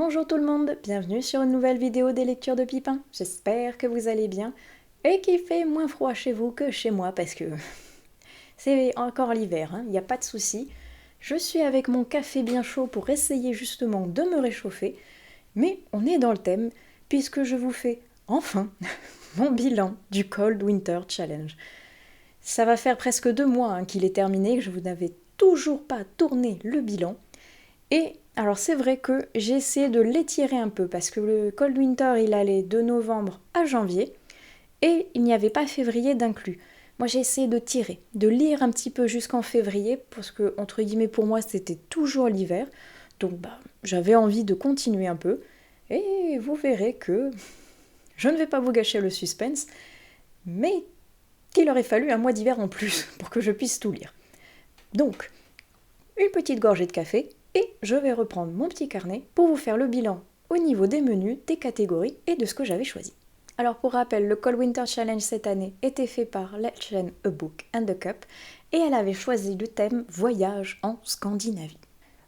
Bonjour tout le monde, bienvenue sur une nouvelle vidéo des lectures de Pipin. J'espère que vous allez bien et qu'il fait moins froid chez vous que chez moi parce que c'est encore l'hiver, il n'y a pas de souci. Je suis avec mon café bien chaud pour essayer justement de me réchauffer, mais on est dans le thème puisque je vous fais enfin mon bilan du Cold Winter Challenge. Ça va faire presque 2 mois qu'il est terminé, que je vous n'avais toujours pas tourné le bilan. Et alors c'est vrai que j'ai essayé de l'étirer un peu parce que le Cold Winter il allait de novembre à janvier et il n'y avait pas février d'inclus. Moi j'ai essayé de tirer, de lire un petit peu jusqu'en février parce que entre guillemets pour moi c'était toujours l'hiver. Donc j'avais envie de continuer un peu et vous verrez que je ne vais pas vous gâcher le suspense mais qu'il aurait fallu un mois d'hiver en plus pour que je puisse tout lire. Donc une petite gorgée de café. Et je vais reprendre mon petit carnet pour vous faire le bilan au niveau des menus, des catégories et de ce que j'avais choisi. Alors pour rappel, le Cold Winter Challenge cette année était fait par la chaîne A Book and a Cup et elle avait choisi le thème Voyage en Scandinavie.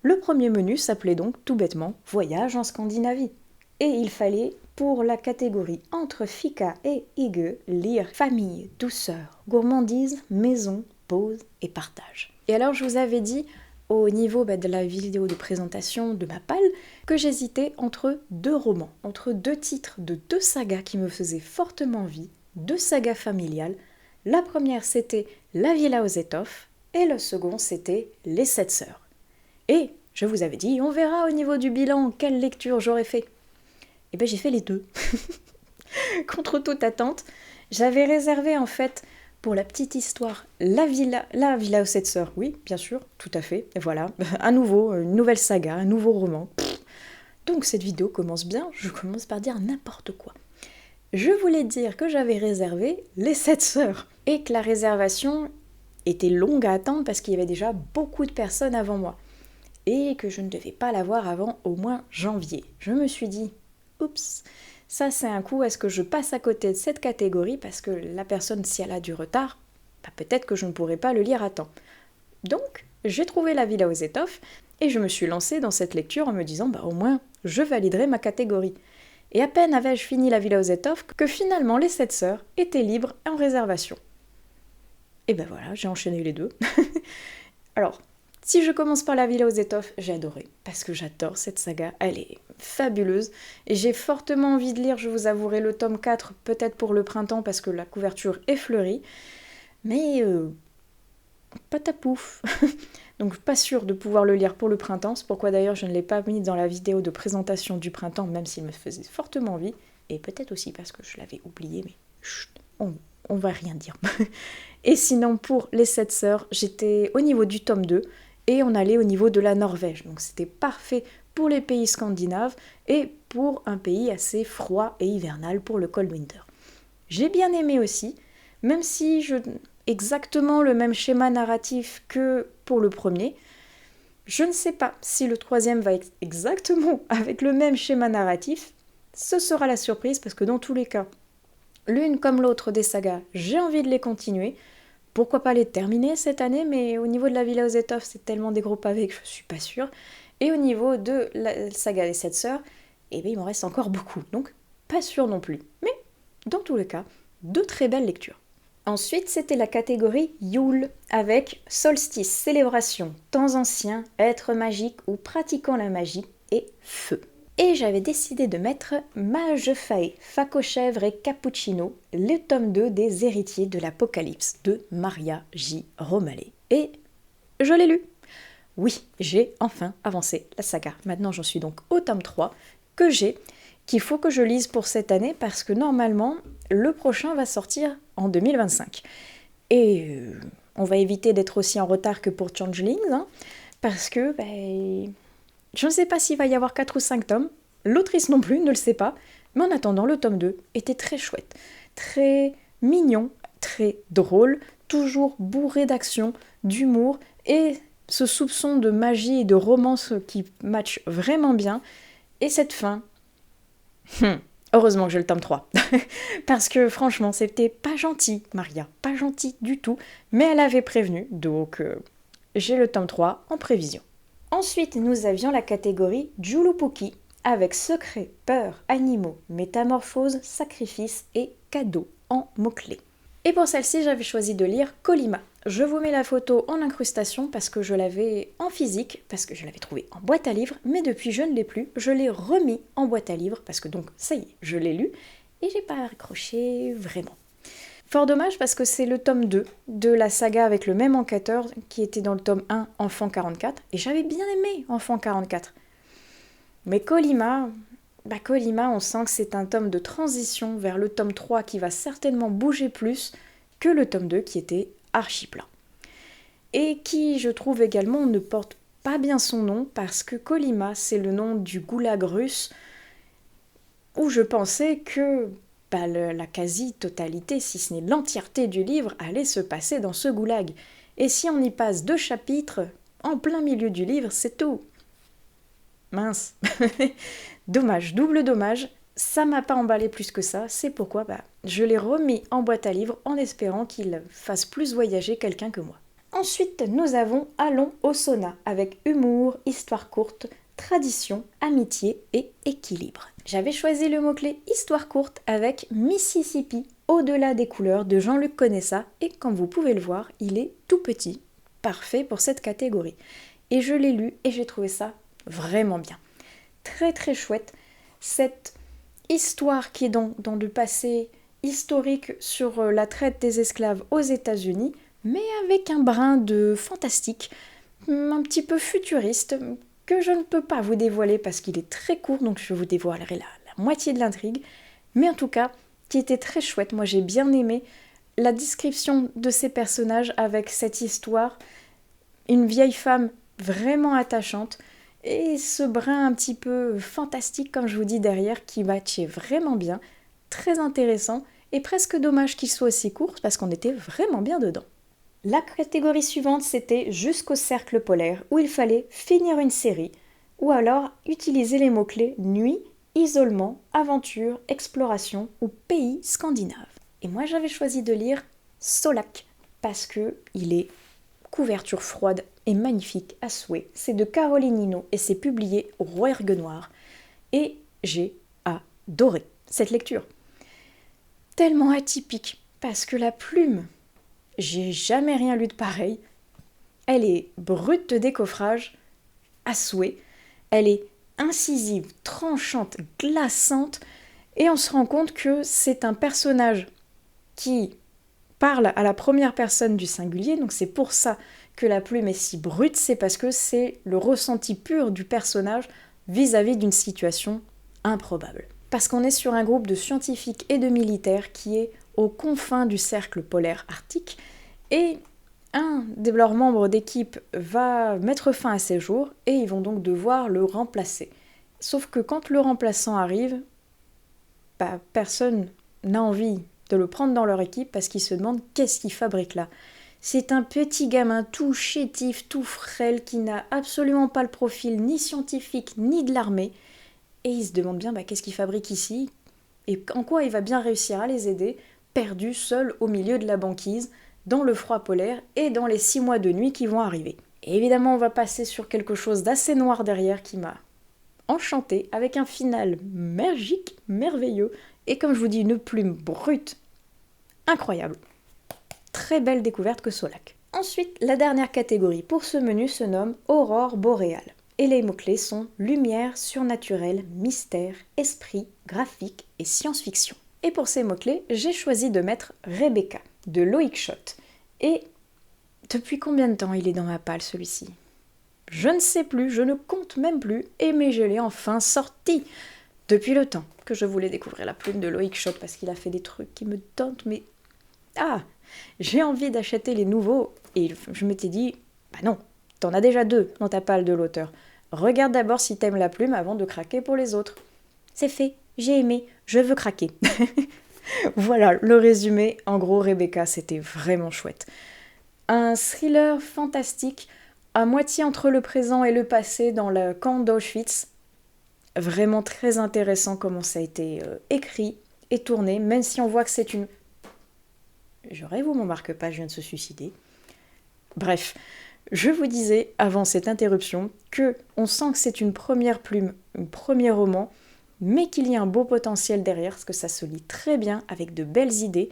Le premier menu s'appelait donc tout bêtement Voyage en Scandinavie. Et il fallait, pour la catégorie entre Fika et Hygge, lire famille, douceur, gourmandise, maison, pause et partage. Et alors je vous avais dit au niveau de la vidéo de présentation de ma palle, que j'hésitais entre 2 romans, entre 2 titres de 2 sagas qui me faisaient fortement envie, 2 sagas familiales. La première c'était La Villa aux étoffes et le second c'était Les 7 sœurs. Et je vous avais dit, on verra au niveau du bilan quelle lecture j'aurais fait. Et bien j'ai fait les 2. Contre toute attente, j'avais réservé en fait pour la petite histoire, la villa aux 7 sœurs, oui, bien sûr, tout à fait, et voilà, à nouveau, une nouvelle saga, un nouveau roman. Donc cette vidéo commence bien, je commence par dire n'importe quoi. Je voulais dire que j'avais réservé les 7 sœurs, et que la réservation était longue à attendre parce qu'il y avait déjà beaucoup de personnes avant moi, et que je ne devais pas l'avoir avant au moins janvier. Je me suis dit, oups, ça c'est un coup, est-ce que je passe à côté de cette catégorie parce que la personne, si elle a du retard, peut-être que je ne pourrai pas le lire à temps. Donc, j'ai trouvé La Villa aux étoffes et je me suis lancée dans cette lecture en me disant, au moins, je validerai ma catégorie. Et à peine avais-je fini La Villa aux étoffes que finalement les 7 sœurs étaient libres en réservation. Et ben voilà, j'ai enchaîné les 2. Alors, si je commence par La Villa aux étoffes, j'ai adoré, parce que j'adore cette saga, elle est fabuleuse, et j'ai fortement envie de lire, je vous avouerai, le tome 4, peut-être pour le printemps, parce que la couverture est fleurie, mais patapouf. Donc pas sûre de pouvoir le lire pour le printemps, c'est pourquoi d'ailleurs je ne l'ai pas mis dans la vidéo de présentation du printemps, même s'il me faisait fortement envie, et peut-être aussi parce que je l'avais oublié, mais chut, on va rien dire. Et sinon, pour les 7 sœurs, j'étais au niveau du tome 2, et on allait au niveau de la Norvège. Donc c'était parfait pour les pays scandinaves et pour un pays assez froid et hivernal pour le Cold Winter. J'ai bien aimé aussi, même si je exactement le même schéma narratif que pour le premier. Je ne sais pas si le troisième va être exactement avec le même schéma narratif. Ce sera la surprise parce que dans tous les cas, l'une comme l'autre des sagas, j'ai envie de les continuer. Pourquoi pas les terminer cette année, mais au niveau de La Villa aux étoffes, c'est tellement des gros pavés que je suis pas sûre. Et au niveau de la saga des 7 sœurs, il m'en reste encore beaucoup, donc pas sûre non plus. Mais dans tous les cas, 2 très belles lectures. Ensuite, c'était la catégorie Yule, avec solstice, célébration, temps anciens, être magique ou pratiquant la magie, et feu. Et j'avais décidé de mettre Mage Fae, Facochèvre et Cappuccino, le tome 2 des héritiers de l'Apocalypse de Maria J. Romale. Et je l'ai lu. Oui, j'ai enfin avancé la saga. Maintenant, j'en suis donc au tome 3 qu'il faut que je lise pour cette année parce que normalement, le prochain va sortir en 2025. Et on va éviter d'être aussi en retard que pour Changelings, parce que je ne sais pas s'il va y avoir 4 ou 5 tomes, l'autrice non plus ne le sait pas, mais en attendant, le tome 2 était très chouette, très mignon, très drôle, toujours bourré d'action, d'humour, et ce soupçon de magie et de romance qui match vraiment bien, et cette fin, heureusement que j'ai le tome 3, parce que franchement, c'était pas gentil, Maria, pas gentil du tout, mais elle avait prévenu, donc j'ai le tome 3 en prévision. Ensuite, nous avions la catégorie Julupuki, avec secrets, peurs, animaux, métamorphoses, sacrifices et cadeaux en mots-clés. Et pour celle-ci, j'avais choisi de lire Colima. Je vous mets la photo en incrustation parce que je l'avais en physique, parce que je l'avais trouvé en boîte à livres, mais depuis je ne l'ai plus. Je l'ai remis en boîte à livres parce que donc ça y est, je l'ai lu et j'ai pas accroché vraiment. Fort dommage parce que c'est le tome 2 de la saga avec le même enquêteur qui était dans le tome 1, Enfant 44, et j'avais bien aimé Enfant 44. Mais Colima, on sent que c'est un tome de transition vers le tome 3 qui va certainement bouger plus que le tome 2 qui était archi plat. Et qui, je trouve également, ne porte pas bien son nom parce que Colima, c'est le nom du goulag russe où je pensais que la quasi-totalité, si ce n'est l'entièreté du livre, allait se passer dans ce goulag. Et si on y passe 2 chapitres, en plein milieu du livre, c'est tout. Mince. Dommage, double dommage. Ça m'a pas emballé plus que ça, c'est pourquoi je l'ai remis en boîte à livres en espérant qu'il fasse plus voyager quelqu'un que moi. Ensuite, nous avons Allons au sauna, avec humour, histoire courte, tradition, amitié et équilibre. J'avais choisi le mot-clé histoire courte avec Mississippi, au-delà des couleurs de Jean-Luc Conessa, et comme vous pouvez le voir, il est tout petit, parfait pour cette catégorie. Et je l'ai lu et j'ai trouvé ça vraiment bien. Très très chouette. Cette histoire qui est dans le passé historique sur la traite des esclaves aux États-Unis, mais avec un brin de fantastique, un petit peu futuriste, que je ne peux pas vous dévoiler parce qu'il est très court, donc je vous dévoilerai la moitié de l'intrigue, mais en tout cas, qui était très chouette. Moi j'ai bien aimé la description de ces personnages avec cette histoire, une vieille femme vraiment attachante, et ce brin un petit peu fantastique, comme je vous dis derrière, qui matchait vraiment bien, très intéressant, et presque dommage qu'il soit aussi court, parce qu'on était vraiment bien dedans. La catégorie suivante, c'était jusqu'au cercle polaire, où il fallait finir une série, ou alors utiliser les mots-clés nuit, isolement, aventure, exploration ou pays scandinave. Et moi j'avais choisi de lire Solac, parce que il est couverture froide et magnifique à souhait. C'est de Caroline Hinault et c'est publié au Rouergue Noir. Et j'ai adoré cette lecture. Tellement atypique, parce que la plume, j'ai jamais rien lu de pareil. Elle est brute de décoffrage, à souhait. Elle est incisive, tranchante, glaçante. Et on se rend compte que c'est un personnage qui parle à la première personne du singulier, donc c'est pour ça que la plume est si brute, c'est parce que c'est le ressenti pur du personnage vis-à-vis d'une situation improbable. Parce qu'on est sur un groupe de scientifiques et de militaires qui est aux confins du cercle polaire arctique, et un de leurs membres d'équipe va mettre fin à ses jours, et ils vont donc devoir le remplacer. Sauf que quand le remplaçant arrive, personne n'a envie de le prendre dans leur équipe parce qu'ils se demandent qu'est-ce qu'il fabrique là. C'est un petit gamin tout chétif, tout frêle, qui n'a absolument pas le profil ni scientifique ni de l'armée. Et ils se demandent bien qu'est-ce qu'il fabrique ici et en quoi il va bien réussir à les aider, perdu seul au milieu de la banquise, dans le froid polaire et dans les 6 mois de nuit qui vont arriver. Et évidemment, on va passer sur quelque chose d'assez noir derrière qui m'a enchantée, avec un final magique, merveilleux, et comme je vous dis, une plume brute, incroyable. Très belle découverte que Solac. Ensuite, la dernière catégorie pour ce menu se nomme Aurore boréale. Et les mots-clés sont lumière, surnaturel, mystère, esprit, graphique et science-fiction. Et pour ces mots-clés, j'ai choisi de mettre Rebecca, de Loïc Schott. Et depuis combien de temps il est dans ma palle celui-ci ? Je ne sais plus, je ne compte même plus, mais je l'ai enfin sorti. Depuis le temps que je voulais découvrir la plume de Loïc Schott parce qu'il a fait des trucs qui me tentent, mais j'ai envie d'acheter les nouveaux. Et je m'étais dit, non, t'en as déjà 2 dans ta palle de l'auteur. Regarde d'abord si t'aimes la plume avant de craquer pour les autres. C'est fait, j'ai aimé, je veux craquer. Voilà le résumé. En gros, Rebecca, c'était vraiment chouette. Un thriller fantastique, à moitié entre le présent et le passé dans le camp d'Auschwitz. Vraiment très intéressant comment ça a été écrit et tourné, même si on voit que c'est une... Je rêve ou mon marque-page vient de se suicider. Bref, Je vous disais avant cette interruption que on sent que c'est une première plume, un premier roman, mais qu'il y a un beau potentiel derrière, parce que ça se lit très bien, avec de belles idées.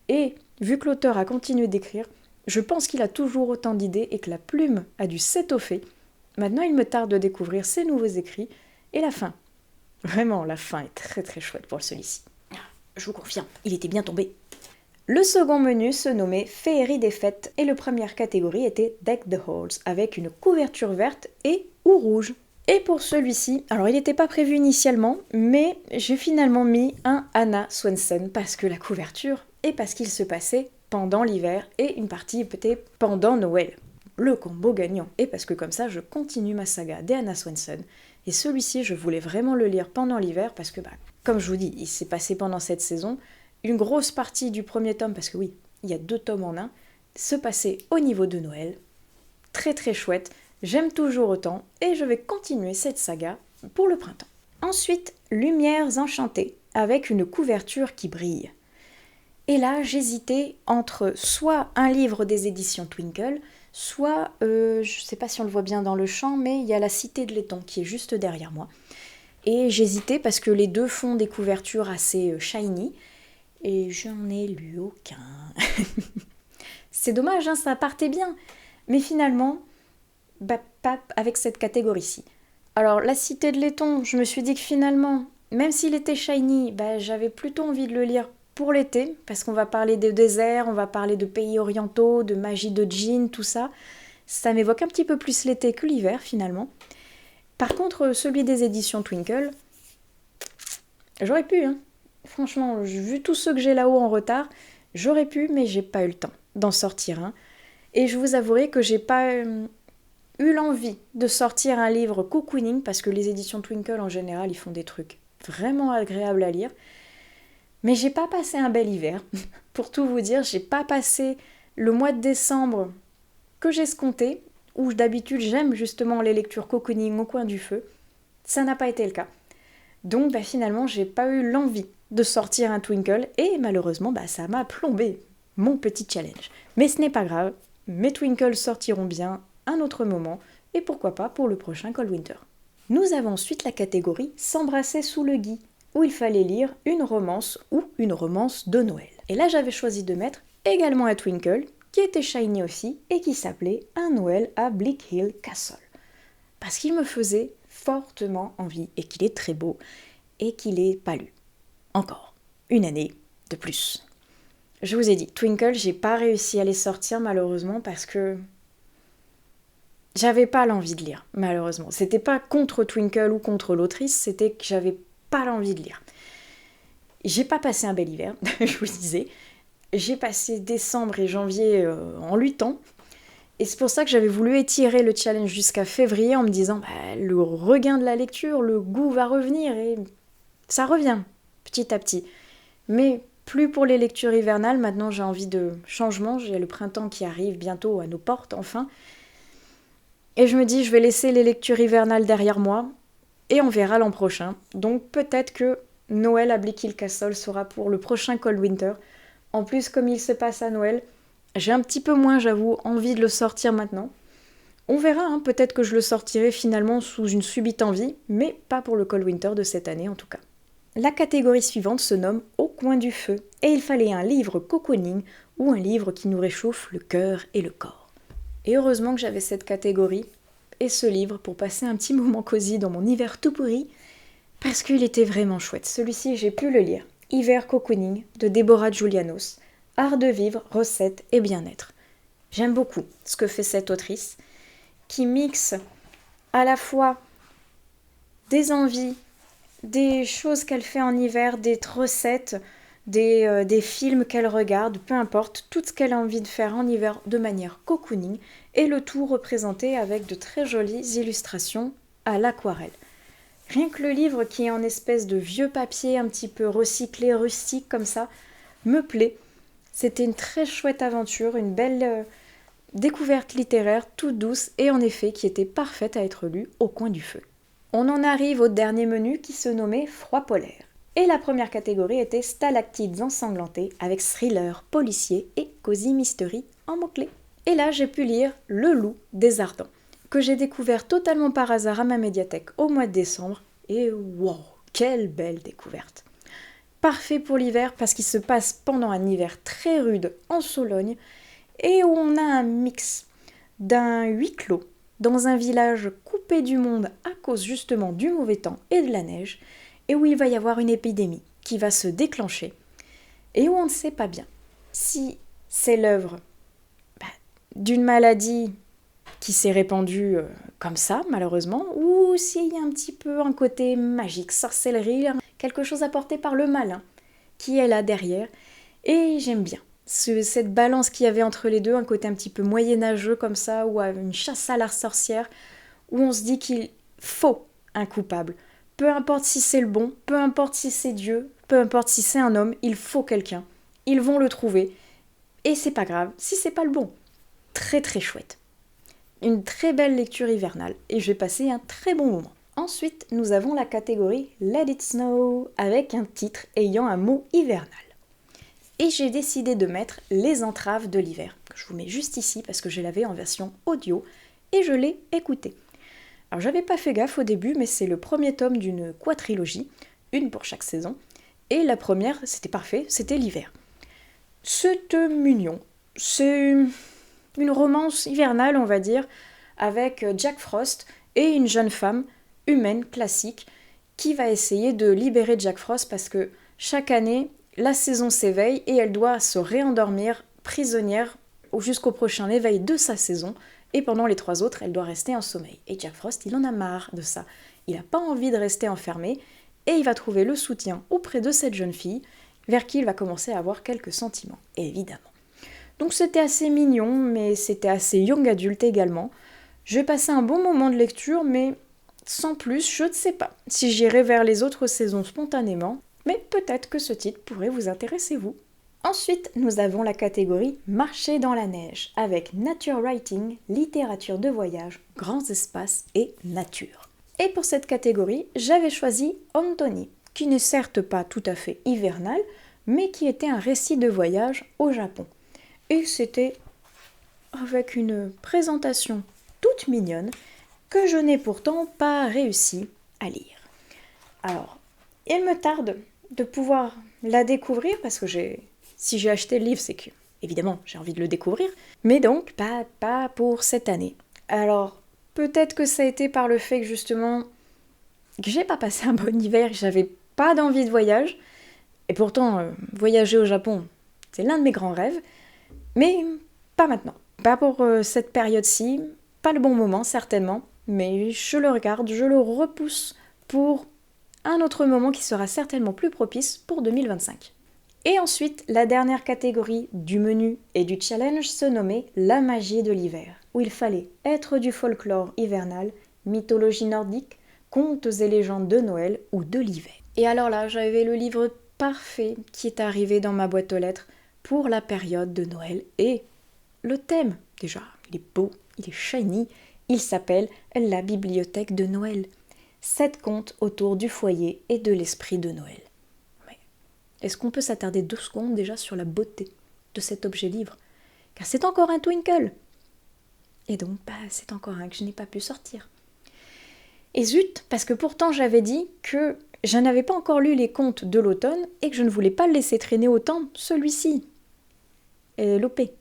Et vu que l'auteur a continué d'écrire, je pense qu'il a toujours autant d'idées et que la plume a dû s'étoffer. Maintenant, il me tarde de découvrir ses nouveaux écrits et la fin. Vraiment, la fin est très très chouette pour celui-ci. Je vous confirme, il était bien tombé. Le second menu se nommait Féerie des fêtes et la première catégorie était Deck the Halls avec une couverture verte et ou rouge. Et pour celui-ci, alors il n'était pas prévu initialement, mais j'ai finalement mis un Anna Swenson parce que la couverture et parce qu'il se passait pendant l'hiver et une partie peut-être pendant Noël. Le combo gagnant. Et parce que comme ça, je continue ma saga des Anna Swenson. Et celui-ci, je voulais vraiment le lire pendant l'hiver parce que, comme je vous dis, il s'est passé pendant cette saison. Une grosse partie du premier tome, parce que oui, il y a 2 tomes en un, se passait au niveau de Noël. Très très chouette. J'aime toujours autant et je vais continuer cette saga pour le printemps. Ensuite, Lumières enchantées, avec une couverture qui brille. Et là, j'hésitais entre soit un livre des éditions Twinkle, soit, je ne sais pas si on le voit bien dans le champ, mais il y a La Cité de Laiton qui est juste derrière moi. Et j'hésitais parce que les deux font des couvertures assez shiny, et j'en ai lu aucun. C'est dommage, hein, ça partait bien. Mais finalement, pas avec cette catégorie-ci. Alors, La Cité de Laiton, je me suis dit que finalement, même s'il était shiny, j'avais plutôt envie de le lire pour l'été, parce qu'on va parler de désert, on va parler de pays orientaux, de magie de djinn, tout ça. Ça m'évoque un petit peu plus l'été que l'hiver, finalement. Par contre, celui des éditions Twinkle, j'aurais pu, hein. Franchement, vu tous ceux que j'ai là-haut en retard, j'aurais pu, mais j'ai pas eu le temps d'en sortir un. Et je vous avouerai que j'ai pas eu l'envie de sortir un livre cocooning, parce que les éditions Twinkle, en général, ils font des trucs vraiment agréables à lire. Mais j'ai pas passé un bel hiver. Pour tout vous dire, j'ai pas passé le mois de décembre que j'escomptais, où d'habitude j'aime justement les lectures cocooning au coin du feu. Ça n'a pas été le cas. Donc finalement, j'ai pas eu l'envie de sortir un Twinkle et malheureusement, ça m'a plombé mon petit challenge. Mais ce n'est pas grave, mes Twinkles sortiront bien un autre moment et pourquoi pas pour le prochain Cold Winter. Nous avons ensuite la catégorie S'embrasser sous le gui, où il fallait lire une romance ou une romance de Noël. Et là, j'avais choisi de mettre également un Twinkle, qui était shiny aussi, et qui s'appelait Un Noël à Bleak Hill Castle. Parce qu'il me faisait fortement envie, et qu'il est très beau, et qu'il est pas lu. Encore une année de plus. Je vous ai dit, Twinkle, j'ai pas réussi à les sortir malheureusement, parce que j'avais pas l'envie de lire, malheureusement. C'était pas contre Twinkle ou contre l'autrice, c'était que j'avais pas l'envie de lire. J'ai pas passé un bel hiver, je vous disais. J'ai passé décembre et janvier en luttant. Et c'est pour ça que j'avais voulu étirer le challenge jusqu'à février en me disant le regain de la lecture, le goût va revenir et ça revient petit à petit. Mais plus pour les lectures hivernales, maintenant j'ai envie de changement. J'ai le printemps qui arrive bientôt à nos portes enfin. Et je me dis je vais laisser les lectures hivernales derrière moi et on verra l'an prochain. Donc peut-être que Noël à Bleak Hill Castle sera pour le prochain Cold Winter. En plus, comme il se passe à Noël, j'ai un petit peu moins, j'avoue, envie de le sortir maintenant. On verra, hein, peut-être que je le sortirai finalement sous une subite envie, mais pas pour le Cold Winter de cette année en tout cas. La catégorie suivante se nomme Au coin du feu, et il fallait un livre cocooning ou un livre qui nous réchauffe le cœur et le corps. Et heureusement que j'avais cette catégorie et ce livre pour passer un petit moment cosy dans mon hiver tout pourri, parce qu'il était vraiment chouette. Celui-ci, j'ai pu le lire. Hiver cocooning de Deborah Julianos. Art de vivre, recettes et bien-être. J'aime beaucoup ce que fait cette autrice, qui mixe à la fois des envies, des choses qu'elle fait en hiver, des recettes, des films qu'elle regarde, peu importe, tout ce qu'elle a envie de faire en hiver de manière cocooning, et le tout représenté avec de très jolies illustrations à l'aquarelle. Rien que le livre qui est en espèce de vieux papier un petit peu recyclé, rustique comme ça, me plaît. C'était une très chouette aventure, une belle découverte littéraire toute douce et en effet qui était parfaite à être lue au coin du feu. On en arrive au dernier menu qui se nommait Froid polaire. Et la première catégorie était Stalactites ensanglantées avec thriller, policier et cosy mystery en mots-clés. Et là, j'ai pu lire Le Loup des Ardents, que j'ai découvert totalement par hasard à ma médiathèque au mois de décembre. Et wow, quelle belle découverte! Parfait pour l'hiver parce qu'il se passe pendant un hiver très rude en Sologne et où on a un mix d'un huis clos dans un village coupé du monde à cause justement du mauvais temps et de la neige et où il va y avoir une épidémie qui va se déclencher et où on ne sait pas bien si c'est l'œuvre d'une maladie qui s'est répandue comme ça malheureusement ou s'il y a un petit peu un côté magique, sorcellerie, quelque chose apporté par le malin qui est là derrière et j'aime bien cette balance qu'il y avait entre les deux, un côté un petit peu moyenâgeux comme ça ou une chasse à la sorcière où on se dit qu'il faut un coupable. Peu importe si c'est le bon, peu importe si c'est Dieu, peu importe si c'est un homme, il faut quelqu'un. Ils vont le trouver et c'est pas grave si c'est pas le bon. Très très chouette. Une très belle lecture hivernale et j'ai passé un très bon moment. Ensuite, nous avons la catégorie Let It Snow avec un titre ayant un mot hivernal. Et j'ai décidé de mettre Les Entraves de l'hiver, que je vous mets juste ici parce que je l'avais en version audio et je l'ai écouté. Alors j'avais pas fait gaffe au début, mais c'est le premier tome d'une quadrilogie, une pour chaque saison, et la première, c'était parfait, c'était l'hiver. C'est mignon, c'est une romance hivernale, on va dire, avec Jack Frost et une jeune femme humaine classique qui va essayer de libérer Jack Frost parce que chaque année, la saison s'éveille et elle doit se réendormir prisonnière jusqu'au prochain éveil de sa saison et pendant les 3 autres, elle doit rester en sommeil. Et Jack Frost, il en a marre de ça. Il n'a pas envie de rester enfermé et il va trouver le soutien auprès de cette jeune fille vers qui il va commencer à avoir quelques sentiments, évidemment. Donc c'était assez mignon, mais c'était assez young adulte également. J'ai passé un bon moment de lecture, mais sans plus, je ne sais pas si j'irai vers les autres saisons spontanément, mais peut-être que ce titre pourrait vous intéresser vous. Ensuite, nous avons la catégorie Marcher dans la neige, avec Nature Writing, littérature de voyage, grands espaces et nature. Et pour cette catégorie, j'avais choisi Anthony, qui n'est certes pas tout à fait hivernal, mais qui était un récit de voyage au Japon. Et c'était avec une présentation toute mignonne que je n'ai pourtant pas réussi à lire. Alors, il me tarde de pouvoir la découvrir parce que si j'ai acheté le livre, c'est que, évidemment, j'ai envie de le découvrir, mais donc pas pour cette année. Alors, peut-être que ça a été par le fait que justement, que j'ai pas passé un bon hiver, que j'avais pas d'envie de voyage, et pourtant, voyager au Japon, c'est l'un de mes grands rêves, mais pas maintenant. Pas pour cette période-ci, pas le bon moment certainement, mais je le regarde, je le repousse pour un autre moment qui sera certainement plus propice pour 2025. Et ensuite, la dernière catégorie du menu et du challenge se nommait La magie de l'hiver, où il fallait être du folklore hivernal, mythologie nordique, contes et légendes de Noël ou de l'hiver. Et alors là, j'avais le livre parfait qui est arrivé dans ma boîte aux lettres pour la période de Noël et le thème, déjà, il est beau, il est shiny, il s'appelle La bibliothèque de Noël. 7 contes autour du foyer et de l'esprit de Noël. Mais est-ce qu'on peut s'attarder 2 secondes déjà sur la beauté de cet objet livre? Car c'est encore un Twinkle. Et donc, c'est encore un que je n'ai pas pu sortir. Et zut, parce que pourtant j'avais dit que je n'avais pas encore lu les contes de l'automne et que je ne voulais pas le laisser traîner autant celui-ci. Et loupé.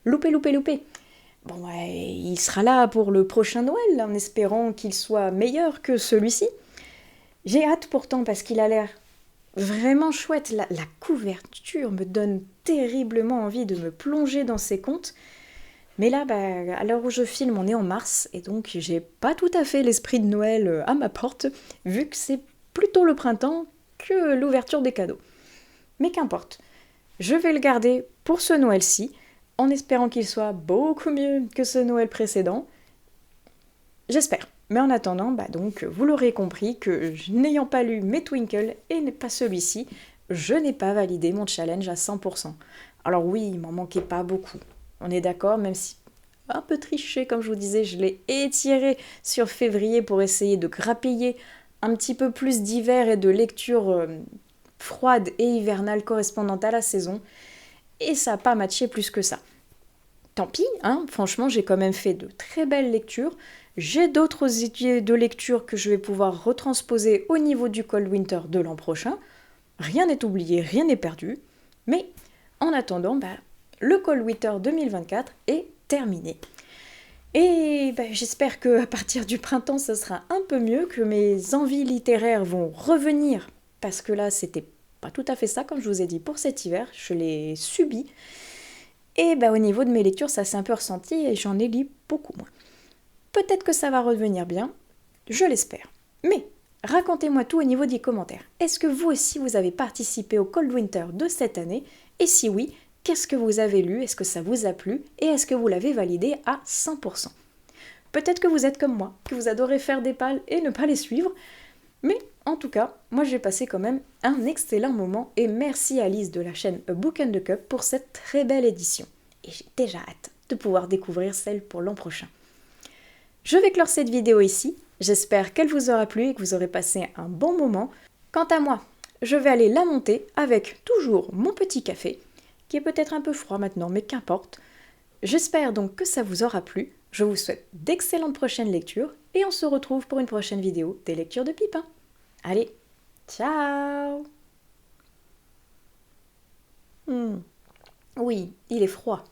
loupé. Bon, il sera là pour le prochain Noël, en espérant qu'il soit meilleur que celui-ci. J'ai hâte pourtant parce qu'il a l'air vraiment chouette. La couverture me donne terriblement envie de me plonger dans ces contes. Mais là, à l'heure où je filme, on est en mars, et donc j'ai pas tout à fait l'esprit de Noël à ma porte, vu que c'est plutôt le printemps que l'ouverture des cadeaux. Mais qu'importe, je vais le garder pour ce Noël-ci, en espérant qu'il soit beaucoup mieux que ce Noël précédent. J'espère. Mais en attendant, donc, vous l'aurez compris que n'ayant pas lu mes Twinkle et pas celui-ci, je n'ai pas validé mon challenge à 100%. Alors oui, il m'en manquait pas beaucoup. On est d'accord, même si un peu triché, comme je vous disais, je l'ai étiré sur février pour essayer de grappiller un petit peu plus d'hiver et de lecture froide et hivernale correspondante à la saison. Et ça n'a pas matché plus que ça. tant pis, hein, franchement j'ai quand même fait de très belles lectures. J'ai d'autres idées de lecture que je vais pouvoir retransposer au niveau du Cold Winter de l'an prochain. Rien n'est oublié, rien n'est perdu. Mais en attendant, le Cold Winter 2024 est terminé. Et j'espère qu'à partir du printemps, ça sera un peu mieux, que mes envies littéraires vont revenir. Parce que là, c'était pas tout à fait ça, comme je vous ai dit, pour cet hiver. Je l'ai subi. Et au niveau de mes lectures, ça s'est un peu ressenti et j'en ai lu beaucoup moins. Peut-être que ça va revenir bien, je l'espère. Mais racontez-moi tout au niveau des commentaires. Est-ce que vous aussi vous avez participé au Cold Winter de cette année? Et si oui, qu'est-ce que vous avez lu? Est-ce que ça vous a plu? Et est-ce que vous l'avez validé à 100%? Peut-être que vous êtes comme moi, que vous adorez faire des pales et ne pas les suivre. Mais en tout cas, moi j'ai passé quand même un excellent moment et merci à Alice de la chaîne A Book and a Cup pour cette très belle édition. Et j'ai déjà hâte de pouvoir découvrir celle pour l'an prochain. Je vais clore cette vidéo ici, j'espère qu'elle vous aura plu et que vous aurez passé un bon moment. Quant à moi, je vais aller la monter avec toujours mon petit café, qui est peut-être un peu froid maintenant, mais qu'importe. J'espère donc que ça vous aura plu, je vous souhaite d'excellentes prochaines lectures et on se retrouve pour une prochaine vidéo des lectures de Pipin. Allez, ciao. Oui, il est froid.